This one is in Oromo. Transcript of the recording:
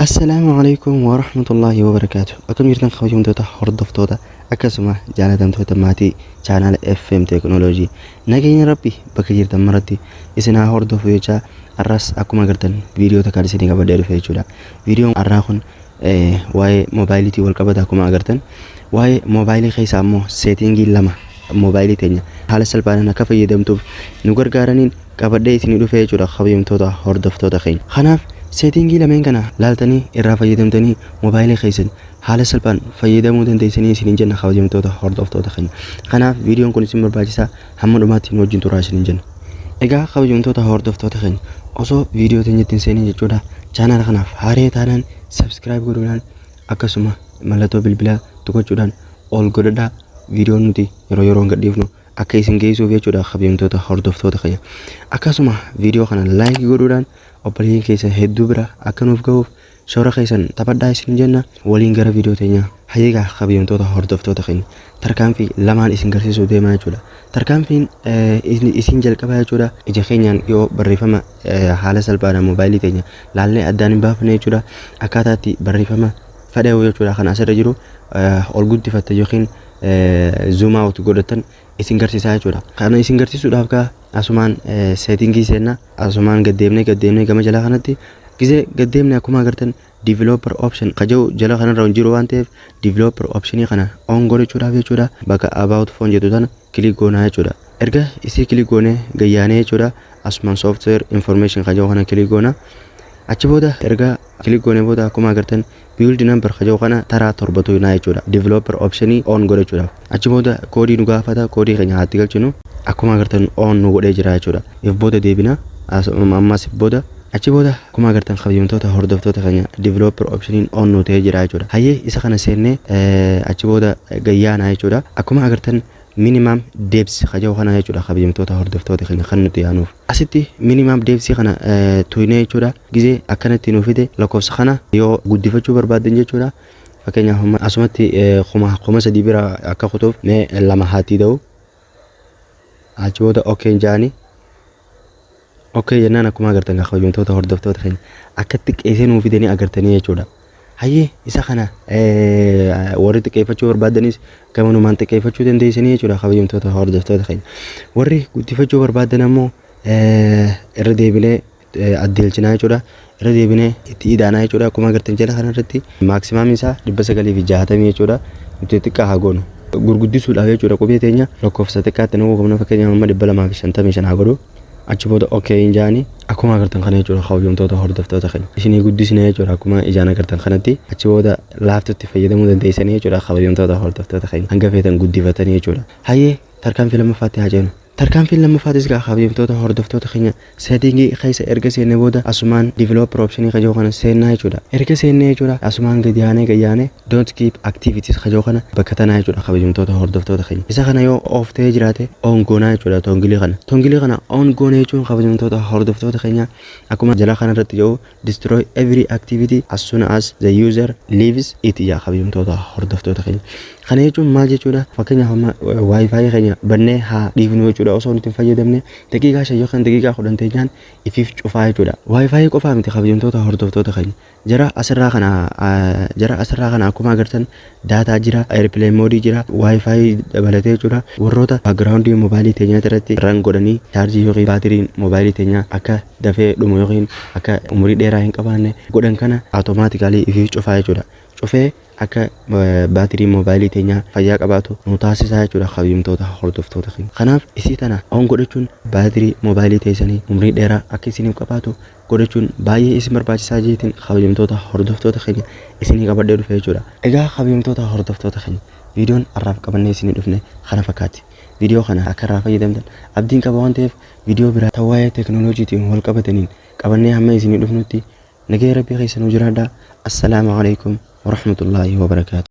السلام عليكم ورحمة الله وبركاته. أكم يرتن خويهم توتا هردفتوتا أكسمة جالدم توتا ماتي channel FM تكنولوجي نجين ربي بكير مرتي إسنا هردف ويجا الرأس أكو ما قرتن فيديو تكارسيني قبل دير فيجولا فيديو أراخن واي موبايلتي والقبض أكو ما قرتن واي موبايلي خيس أمو سيتينجي لما موبايلي تانية حال سلبانا كفي يدمتو نقر قارنين قبل دير سنيدو فيجولا خويهم توتا هردفتوتا خين خناف سيتينجي لمن كنا لالتني الرافع يدمتني موبايلي خيسن حال سلبان فيدمو دنتيسني سنينجن خويهم توتا هردفتوتا خين خناف فيديو كون سمر باجسا همون ماتي نوجين تراش نينجن إجا خويهم توتا هردفتوتا خين أصو فيديو تنجتين سنين جودا channel خناف هاري تانن سبسكرايب قولان أكسمة ملتو بالبلا تقول جودان all قولدا فيديو نتي يرو قديفنو akka isin geessuuf jechuudha kabajamtoota hordoftoota keenya akkasuma viidiyoo kana like godhuudhaan obboleeyyiin keessa hedduu bira akka nuuf ga'uuf shoora keessan taphadhaa isin jenna waliin gara viidiyoo teenya hayyeegaa kabajamtoota hordoftoota keenya tarkaanfii lamaan isin garsiisuu deemaa jechuudha tarkaanfiin isin jalqabaa jechuudha ija keenyaan yoo barreeffama haala salphaadhaan moobaayilii teenya laallee addaan hin baafne jechuudha akkaataatti barreeffama fedhamu jechuudha kan asirra jiru ol guddifatte yookiin zoom out godhatan isin garsiisaa jechuudha. Kana isin garsiisuudhaaf ka asumaan settingii seenna asumaan gaddeemnee gama jala kanatti gizee gaddeemnee akkuma agartan developer option qajau jala kanarra jiru waan ta'eef developer optionii kana on godhachuudhaaf jechuudha bakka about phone jedhu tana click goonaa jechuudha. Erga isii click goonee gayyaanee jechuudha asumaan software information qajau kana click goonaa achi booda erga click goonee booda akkuma agartan build number qajau kana taraa torbatu naa jechuudha developer optionii on godhachuudhaaf achi booda koodii nu gaafata koodii keenya haatti galchinu akkuma agartan on nu godhee jira jechuudha if booda deebina ammas booda achi booda akkuma agartan kabajamtoota hordoftoota keenya developer optionii on nu ta'ee jira jechuudha hayyee isa kana seennee achi booda gayyaanaa jechuudha akkuma agartan minimum depth qajau kana jechuudha kabajamtoota hordoftoota keenya kan nuti yaanuuf asitti minimum depth kana tuyne jechuudha gizee akkanatti nuuf fide lakkoofsa kana yoo guddifachuu barbaadan jechuudha fakkeenyaaf asumatti kuma sadii bira akka kutuuf mee lama haati ta'u achi booda okay jaani okay jennaan akkuma agartan kabajamtoota hordoftoota keenya akkatti qeesee nuuf fidanii agartanii jechuudha hayyee isa kana warri xiqqeeffachuu barbaadanis gamanumaan xiqqeeffachuu dandeessanii jechuudha kabajamtoota hordoftoota keenya warri guddifachuu barbaadan ammoo irra deebinee addeelchinaa jechuudha irra deebinee itti idaanaa jechuudha akkuma agartan jala kanarratti maaksimaam isaa 960 jechuudha nuti xiqqaa haa goonu gurguddisuudhaaf jechuudha qubee teenya lakkoofsa xiqqaatti nu qabna fakkeenyaaf 255 haa godhu achi booda okay injaani akkuma agartan kana jechuudha kabajamtoota hordoftoota keenya isinii guddisnee jechuudha akkuma ijaan agartan kanatti achi booda laaftutti fayyadamuu dandeessanii jechuudha kabajamtoota hordoftoota keenya hanga feetan guddifatanii jechuudha hayyee tarkaanfii lammaffaatti haa jennu tarkaanfii lammaffaattis kabajamtoota hordoftoota keenya settingii keessa erga seennee booda asumaan developer optionii qajau kana seennaa jechuudha erga seennee jechuudha asumaan gayyaanee don't keep activities qajau kana bakka tanaa jechuudha kabajamtoota hordoftoota keenya isa kana yoo off ta'ee jiraate on goonaa jechuudha tongilii kana on goonee jechuun kabajamtoota hordoftoota keenya akkuma jala kanarratti jiru destroy every activity as soon as the user leaves it yaa kabajamtoota hordoftoota keenya kana jechuun maal jechuudha fakkeenyaaf wifi keenya bannee haa dhiifnu jechuudha osoo nuti hin fayyadamne daqiiqaa 5 yookaan daqiiqaa 10 teenyaan ifiif cufaa jechuudha wifi qofaa miti kabajamtoota hordoftoota keenya jara asirraa kana akkuma agartan daataa jira airplane mode jira wifi dabalatee jechuudha warroota background moobaayilii teenyaa irratti ran godhanii chaarjii yookiin baatiriin moobaayilii teenyaa akka dafee dhumu yookiin akka umurii dheeraa hin qabaanne godhan kana automaatikaalii ifiif cufaa jechuudha cufee akka baatirii moobaayilii teenyaa fayyaa qabaatu nu taasisaa jechuudha kabajamtoota hordoftoota keenya kanaaf isii tana on godhachuun baatirii moobaayilii teessanii umurii dheeraa akka isiniif qabaatu godhachuun baay'ee isin barbaachisaa jeetiin kabajamtoota hordoftoota keenya isinii qabadhee dhufe jechuudha egaa kabajamtoota hordoftoota keenya viidiyoon har'aaf qabannee isinii dhufne kana fakkaatti viidiyoo kana akka irraa fayyadamtan abdiin qaba waan ta'eef viidiyoo biraa tawaayee teekinooloojiitiin wal qabataniin qabannee hamma isinii dhufnutti nagaya rabbii keessanuu jiraadhaa assalaamu alaykum ورحمة الله وبركاته.